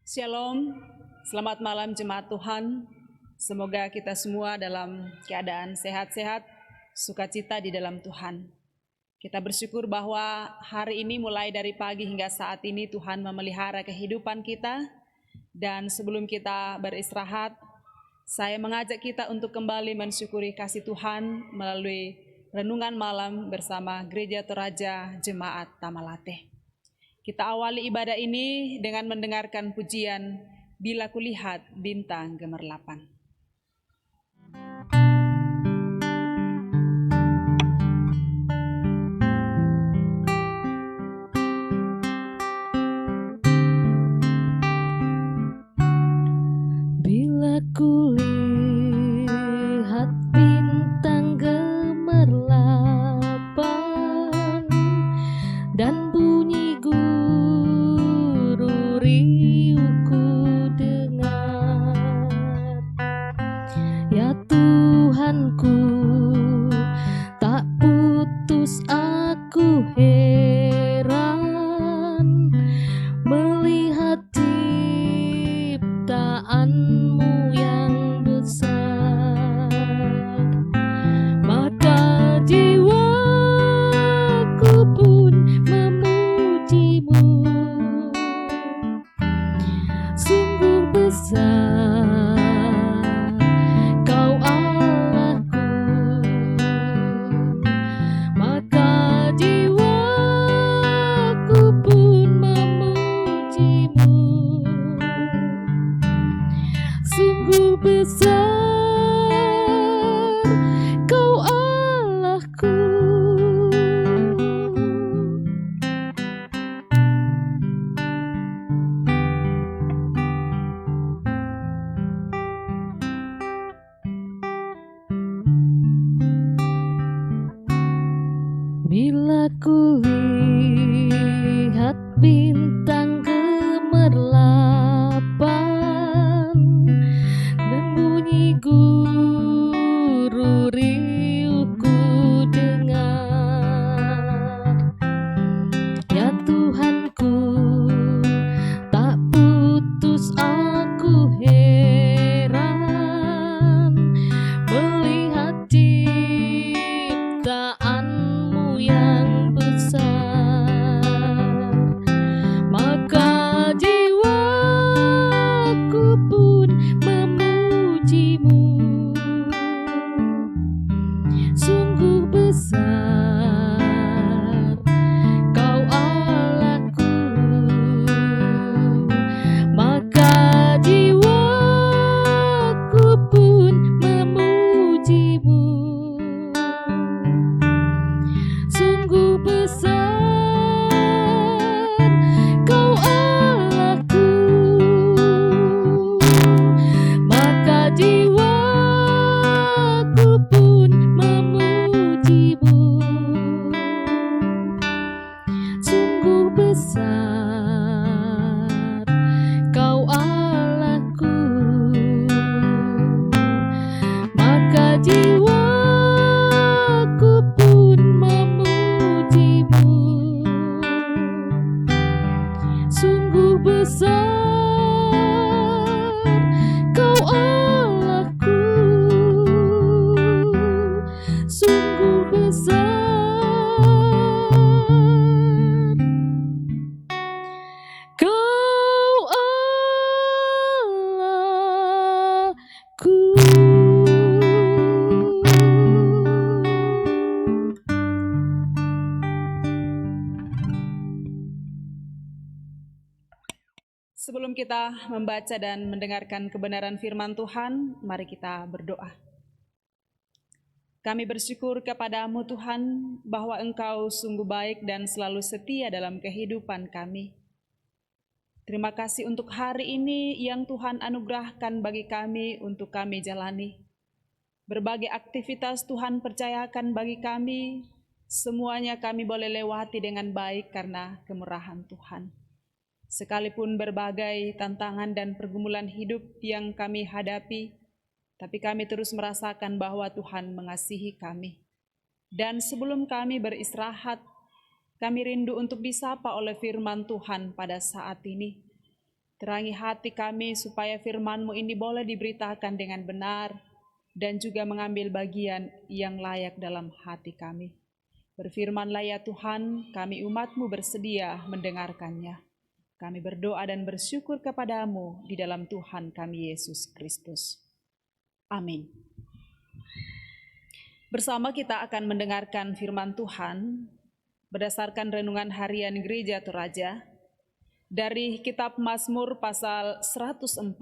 Shalom, selamat malam jemaat Tuhan. Semoga kita semua dalam keadaan sehat-sehat, sukacita di dalam Tuhan. Kita bersyukur bahwa hari ini mulai dari pagi hingga saat ini Tuhan memelihara kehidupan kita. Dan sebelum kita beristirahat, saya mengajak kita untuk kembali mensyukuri kasih Tuhan melalui renungan malam bersama Gereja Toraja Jemaat Tamalate. Kita awali ibadah ini dengan mendengarkan pujian Bila Kulihat Bintang Gemerlapan. Bila kulihat bintang gemerlapan dan bunyi guru riuhku dengar, ya Tuhanku, tak putus aku heran melihat ciptaanmu yang besar. Maka jiwaku pun memujimu, sungguh besar Kau Allahku. Maka jiwaku pun memujimu, sungguh besar Kau Allahku. Bila kulihat bintang gemerlapan dan bunyi guru riuhku dengar, ya Tuhanku, tak putus aku heran melihat ciptaanmu yang besar. Maka jiwaku pun memujimu, sungguh besar Kau Allahku. Maka jiwaku pun memujimu, sungguh besar Kau Allahku. Maka jiwaku pun memujimu, sungguh besar Kau Allahku. Maka jiwaku pun memujimu, sungguh besar Kau Allahku, sungguh besar Kau Allahku. Sebelum kita membaca dan mendengarkan kebenaran firman Tuhan, mari kita berdoa. Kami bersyukur kepadamu Tuhan bahwa Engkau sungguh baik dan selalu setia dalam kehidupan kami. Terima kasih untuk hari ini yang Tuhan anugerahkan bagi kami untuk kami jalani. Berbagai aktivitas Tuhan percayakan bagi kami, semuanya kami boleh lewati dengan baik karena kemurahan Tuhan. Sekalipun berbagai tantangan dan pergumulan hidup yang kami hadapi, tapi kami terus merasakan bahwa Tuhan mengasihi kami. Dan sebelum kami beristirahat, kami rindu untuk disapa oleh firman Tuhan pada saat ini. Terangi hati kami supaya firman-Mu ini boleh diberitakan dengan benar dan juga mengambil bagian yang layak dalam hati kami. Berfirmanlah ya Tuhan, kami umat-Mu bersedia mendengarkannya. Kami berdoa dan bersyukur kepadamu di dalam Tuhan kami Yesus Kristus. Amin. Bersama kita akan mendengarkan firman Tuhan berdasarkan renungan harian Gereja Toraja dari kitab Mazmur pasal 104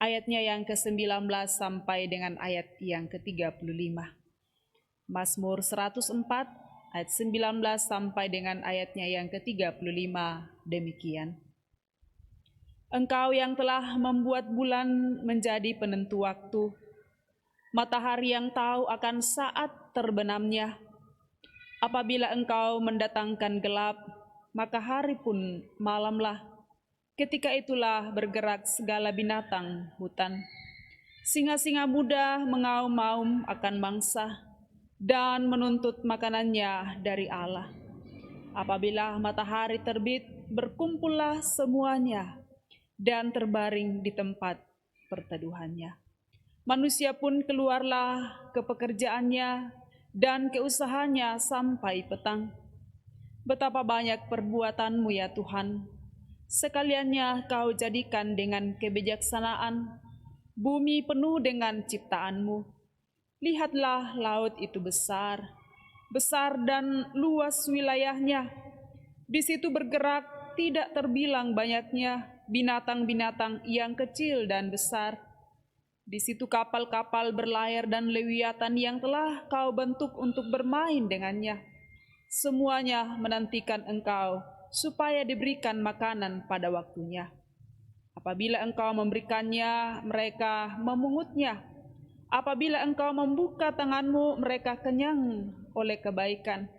ayatnya yang ke-19 sampai dengan ayat yang ke-35. Mazmur 104 ayat 19 sampai dengan ayatnya yang ke-35 demikian. Engkau yang telah membuat bulan menjadi penentu waktu, matahari yang tahu akan saat terbenamnya. Apabila engkau mendatangkan gelap, maka hari pun malamlah. Ketika itulah bergerak segala binatang hutan. Singa-singa muda mengaum-ngaum akan mangsa dan menuntut makanannya dari Allah. Apabila matahari terbit, berkumpullah semuanya dan terbaring di tempat perteduhannya. Manusia pun keluarlah ke pekerjaannya dan keusahanya sampai petang. Betapa banyak perbuatanmu ya Tuhan, sekaliannya kau jadikan dengan kebijaksanaan, bumi penuh dengan ciptaanmu. Lihatlah laut itu besar, besar dan luas wilayahnya. Di situ bergerak tidak terbilang banyaknya binatang-binatang yang kecil dan besar. Di situ kapal-kapal berlayar dan lewiatan yang telah kau bentuk untuk bermain dengannya. Semuanya menantikan engkau supaya diberikan makanan pada waktunya. Apabila engkau memberikannya, mereka memungutnya. Apabila engkau membuka tanganmu, mereka kenyang oleh kebaikan.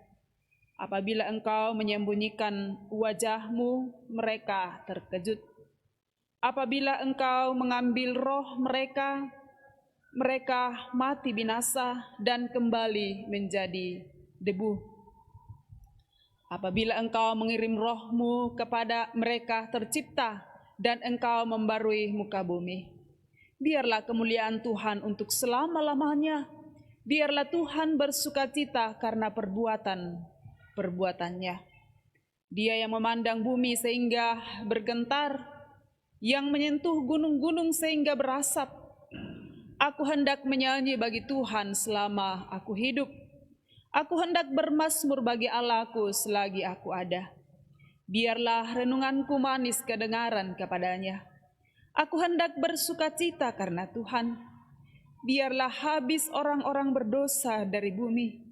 Apabila engkau menyembunyikan wajahmu, mereka terkejut. Apabila engkau mengambil roh mereka, mereka mati binasa dan kembali menjadi debu. Apabila engkau mengirim rohmu kepada mereka tercipta dan engkau membarui muka bumi. Biarlah kemuliaan Tuhan untuk selama-lamanya. Biarlah Tuhan bersukacita karena perbuatannya. Dia yang memandang bumi sehingga bergentar, yang menyentuh gunung-gunung sehingga berasap. Aku hendak menyanyi bagi Tuhan selama aku hidup. Aku hendak bermazmur bagi Allahku selagi aku ada. Biarlah renunganku manis kedengaran kepadanya. Aku hendak bersukacita karena Tuhan. Biarlah habis orang-orang berdosa dari bumi,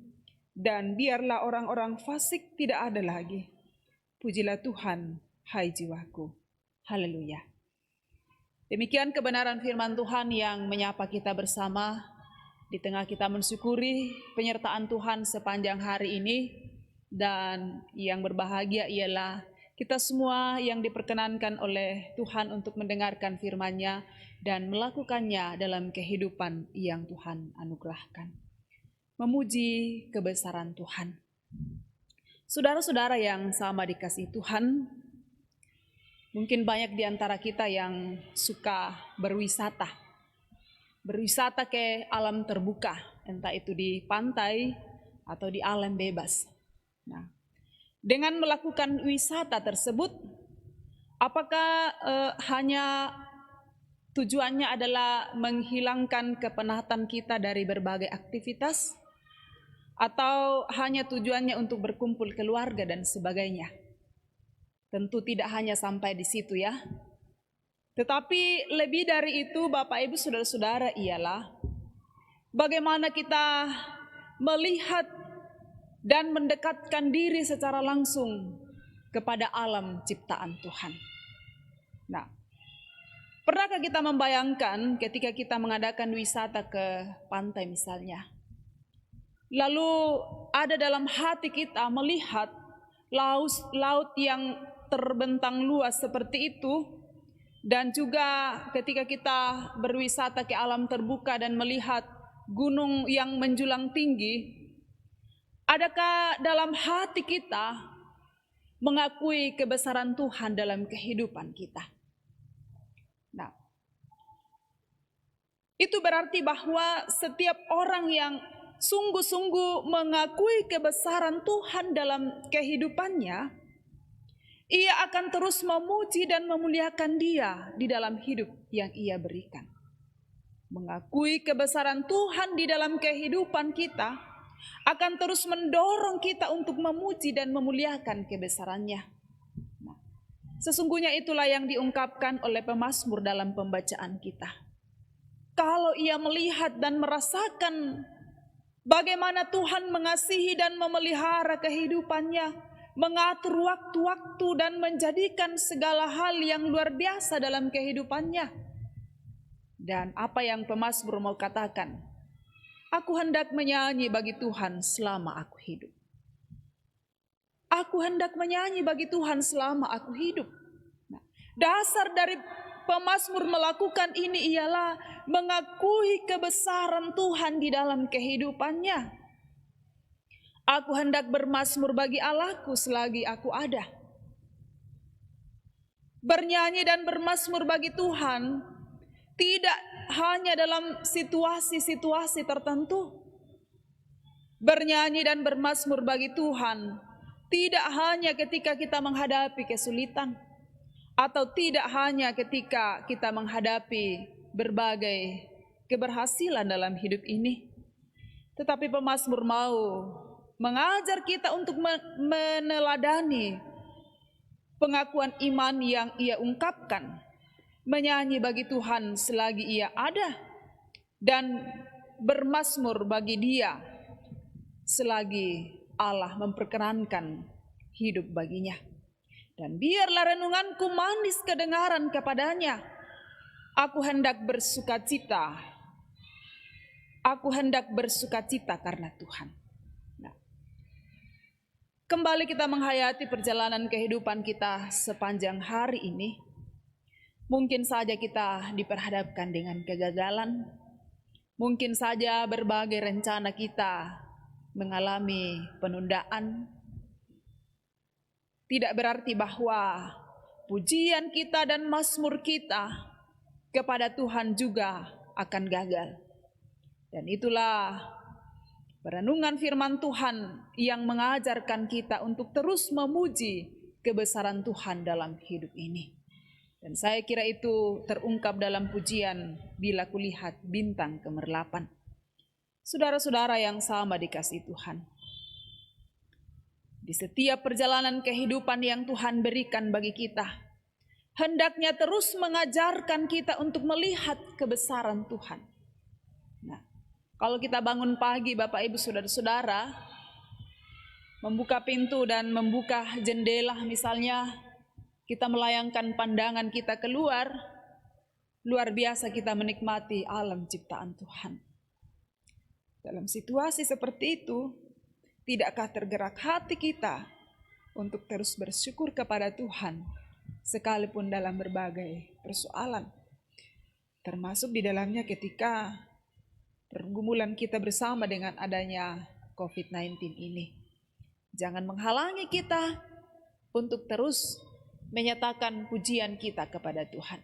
dan biarlah orang-orang fasik tidak ada lagi. Pujilah Tuhan, hai jiwaku. Haleluya. Demikian kebenaran firman Tuhan yang menyapa kita bersama. Di tengah kita mensyukuri penyertaan Tuhan sepanjang hari ini, dan yang berbahagia ialah kita semua yang diperkenankan oleh Tuhan untuk mendengarkan firman-Nya dan melakukannya dalam kehidupan yang Tuhan anugerahkan. Memuji kebesaran Tuhan. Saudara-saudara yang sama dikasihi Tuhan, mungkin banyak di antara kita yang suka berwisata ke alam terbuka, entah itu di pantai atau di alam bebas. Nah, dengan melakukan wisata tersebut, apakah hanya tujuannya adalah menghilangkan kepenatan kita dari berbagai aktivitas, atau hanya tujuannya untuk berkumpul keluarga dan sebagainya? Tentu tidak hanya sampai di situ ya. Tetapi lebih dari itu, Bapak Ibu Saudara-saudara, ialah bagaimana kita melihat dan mendekatkan diri secara langsung kepada alam ciptaan Tuhan. Nah, pernahkah kita membayangkan ketika kita mengadakan wisata ke pantai misalnya, lalu ada dalam hati kita melihat laut yang terbentang luas seperti itu, dan juga ketika kita berwisata ke alam terbuka dan melihat gunung yang menjulang tinggi, adakah dalam hati kita mengakui kebesaran Tuhan dalam kehidupan kita? Nah, itu berarti bahwa setiap orang yang sungguh-sungguh mengakui kebesaran Tuhan dalam kehidupannya, ia akan terus memuji dan memuliakan Dia di dalam hidup yang ia berikan. Mengakui kebesaran Tuhan di dalam kehidupan kita akan terus mendorong kita untuk memuji dan memuliakan kebesarannya. Nah, sesungguhnya itulah yang diungkapkan oleh pemazmur dalam pembacaan kita. Kalau ia melihat dan merasakan bagaimana Tuhan mengasihi dan memelihara kehidupannya, mengatur waktu-waktu dan menjadikan segala hal yang luar biasa dalam kehidupannya. Dan apa yang pemazmur mau katakan? Aku hendak menyanyi bagi Tuhan selama aku hidup. Aku hendak menyanyi bagi Tuhan selama aku hidup. Nah, dasar dari pemazmur melakukan ini ialah mengakui kebesaran Tuhan di dalam kehidupannya. Aku hendak bermazmur bagi Allahku selagi aku ada. Bernyanyi dan bermazmur bagi Tuhan tidak hanya dalam situasi-situasi tertentu. Bernyanyi dan bermazmur bagi Tuhan tidak hanya ketika kita menghadapi kesulitan, atau tidak hanya ketika kita menghadapi berbagai keberhasilan dalam hidup ini. Tetapi pemazmur mau mengajar kita untuk meneladani pengakuan iman yang ia ungkapkan, menyanyi bagi Tuhan selagi ia ada, dan bermazmur bagi Dia selagi Allah memperkenankan hidup baginya. Dan biarlah renunganku manis kedengaran kepadanya. Aku hendak bersukacita. Aku hendak bersukacita karena Tuhan. Nah, kembali kita menghayati perjalanan kehidupan kita sepanjang hari ini. Mungkin saja kita diperhadapkan dengan kegagalan. Mungkin saja berbagai rencana kita mengalami penundaan. Tidak berarti bahwa pujian kita dan mazmur kita kepada Tuhan juga akan gagal. Dan itulah perenungan firman Tuhan yang mengajarkan kita untuk terus memuji kebesaran Tuhan dalam hidup ini. Dan saya kira itu terungkap dalam pujian Bila Kulihat Bintang Kemerlapan. Saudara-saudara yang sama dikasihi Tuhan, di setiap perjalanan kehidupan yang Tuhan berikan bagi kita, hendaknya terus mengajarkan kita untuk melihat kebesaran Tuhan. Nah, kalau kita bangun pagi Bapak Ibu Saudara-saudara, membuka pintu dan membuka jendela misalnya, kita melayangkan pandangan kita keluar, luar biasa kita menikmati alam ciptaan Tuhan. Dalam situasi seperti itu, tidakkah tergerak hati kita untuk terus bersyukur kepada Tuhan, sekalipun dalam berbagai persoalan, termasuk di dalamnya ketika pergumulan kita bersama dengan adanya COVID-19 ini. Jangan menghalangi kita untuk terus menyatakan pujian kita kepada Tuhan.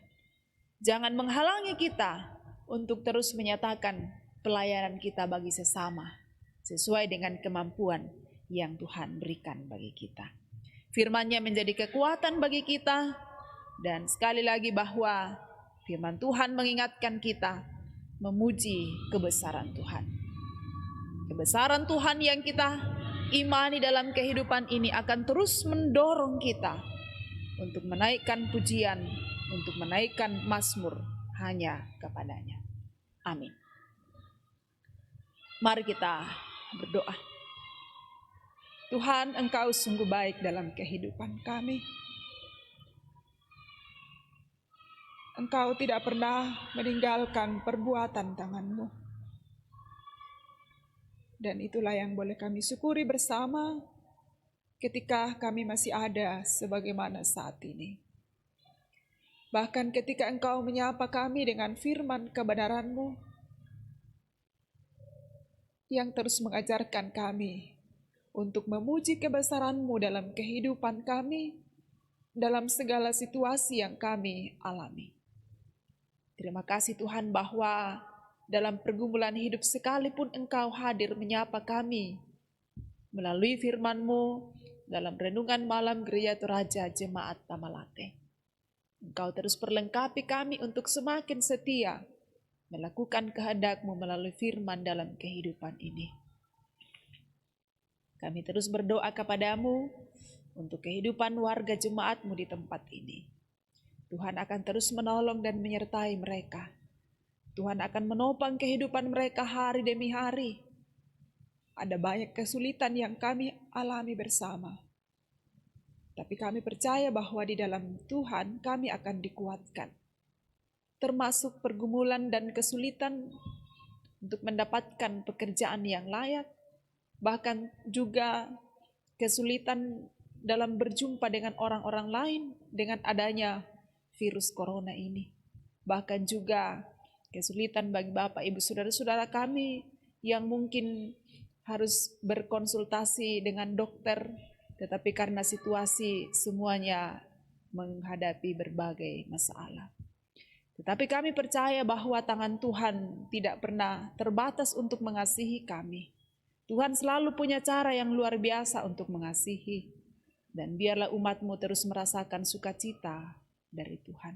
Jangan menghalangi kita untuk terus menyatakan pelayanan kita bagi sesama sesuai dengan kemampuan yang Tuhan berikan bagi kita. Firman-Nya menjadi kekuatan bagi kita, dan sekali lagi bahwa firman Tuhan mengingatkan kita memuji kebesaran Tuhan. Kebesaran Tuhan yang kita imani dalam kehidupan ini akan terus mendorong kita untuk menaikkan pujian, untuk menaikkan mazmur hanya kepadanya. Amin. Mari kita berdoa. Tuhan, Engkau sungguh baik dalam kehidupan kami. Engkau tidak pernah meninggalkan perbuatan tangan-Mu. Dan itulah yang boleh kami syukuri bersama ketika kami masih ada sebagaimana saat ini. Bahkan ketika Engkau menyapa kami dengan firman kebenaran-Mu yang terus mengajarkan kami untuk memuji kebesaran-Mu dalam kehidupan kami, dalam segala situasi yang kami alami. Terima kasih Tuhan bahwa dalam pergumulan hidup sekalipun Engkau hadir menyapa kami melalui firman-Mu dalam renungan malam Gereja Toraja Jemaat Tamalate. Engkau terus perlengkapi kami untuk semakin setia melakukan kehendak-Mu melalui firman dalam kehidupan ini. Kami terus berdoa kepadamu untuk kehidupan warga jemaat-Mu di tempat ini. Tuhan akan terus menolong dan menyertai mereka. Tuhan akan menopang kehidupan mereka hari demi hari. Ada banyak kesulitan yang kami alami bersama. Tapi kami percaya bahwa di dalam Tuhan kami akan dikuatkan. Termasuk pergumulan dan kesulitan untuk mendapatkan pekerjaan yang layak. Bahkan juga kesulitan dalam berjumpa dengan orang-orang lain dengan adanya virus corona ini. Bahkan juga kesulitan bagi Bapak, Ibu, Saudara-saudara kami yang mungkin harus berkonsultasi dengan dokter, tetapi karena situasi semuanya menghadapi berbagai masalah. Tetapi kami percaya bahwa tangan Tuhan tidak pernah terbatas untuk mengasihi kami. Tuhan selalu punya cara yang luar biasa untuk mengasihi. Dan biarlah umat-Mu terus merasakan sukacita dari Tuhan.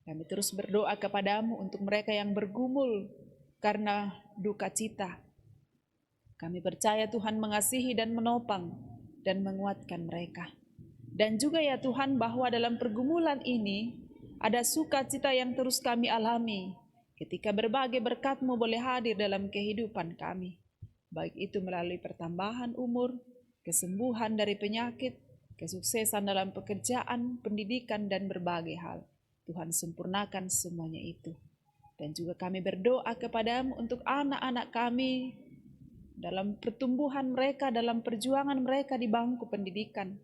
Kami terus berdoa kepadamu untuk mereka yang bergumul karena duka cita. Kami percaya Tuhan mengasihi dan menopang dan menguatkan mereka. Dan juga ya Tuhan bahwa dalam pergumulan ini ada sukacita yang terus kami alami ketika berbagai berkat-Mu boleh hadir dalam kehidupan kami. Baik itu melalui pertambahan umur, kesembuhan dari penyakit, kesuksesan dalam pekerjaan, pendidikan, dan berbagai hal. Tuhan sempurnakan semuanya itu. Dan juga kami berdoa kepadamu untuk anak-anak kami dalam pertumbuhan mereka, dalam perjuangan mereka di bangku pendidikan.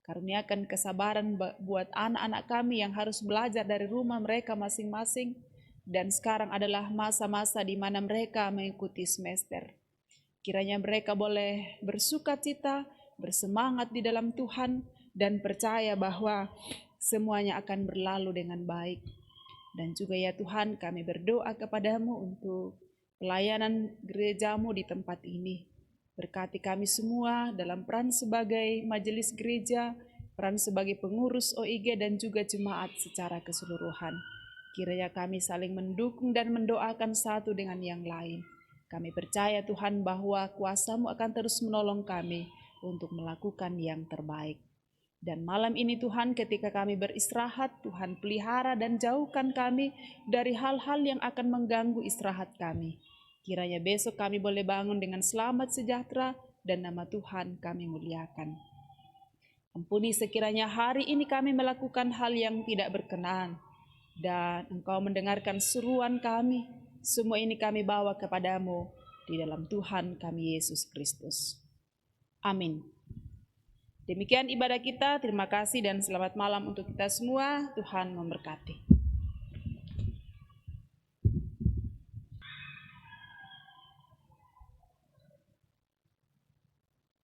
Karuniakan kesabaran buat anak-anak kami yang harus belajar dari rumah mereka masing-masing. Dan sekarang adalah masa-masa di mana mereka mengikuti semester. Kiranya mereka boleh bersukacita, bersemangat di dalam Tuhan, dan percaya bahwa semuanya akan berlalu dengan baik. Dan juga ya Tuhan, kami berdoa kepadamu untuk pelayanan gerejamu di tempat ini. Berkati kami semua dalam peran sebagai majelis gereja, peran sebagai pengurus OIG, dan juga jemaat secara keseluruhan. Kiranya kami saling mendukung dan mendoakan satu dengan yang lain. Kami percaya Tuhan bahwa kuasa-Mu akan terus menolong kami untuk melakukan yang terbaik. Dan malam ini Tuhan, ketika kami beristirahat, Tuhan pelihara dan jauhkan kami dari hal-hal yang akan mengganggu istirahat kami. Kiranya besok kami boleh bangun dengan selamat sejahtera dan nama Tuhan kami muliakan. Ampuni sekiranya hari ini kami melakukan hal yang tidak berkenan dan Engkau mendengarkan seruan kami. Semua ini kami bawa kepadamu di dalam Tuhan kami Yesus Kristus. Amin. Demikian ibadah kita. Terima kasih dan selamat malam untuk kita semua. Tuhan memberkati.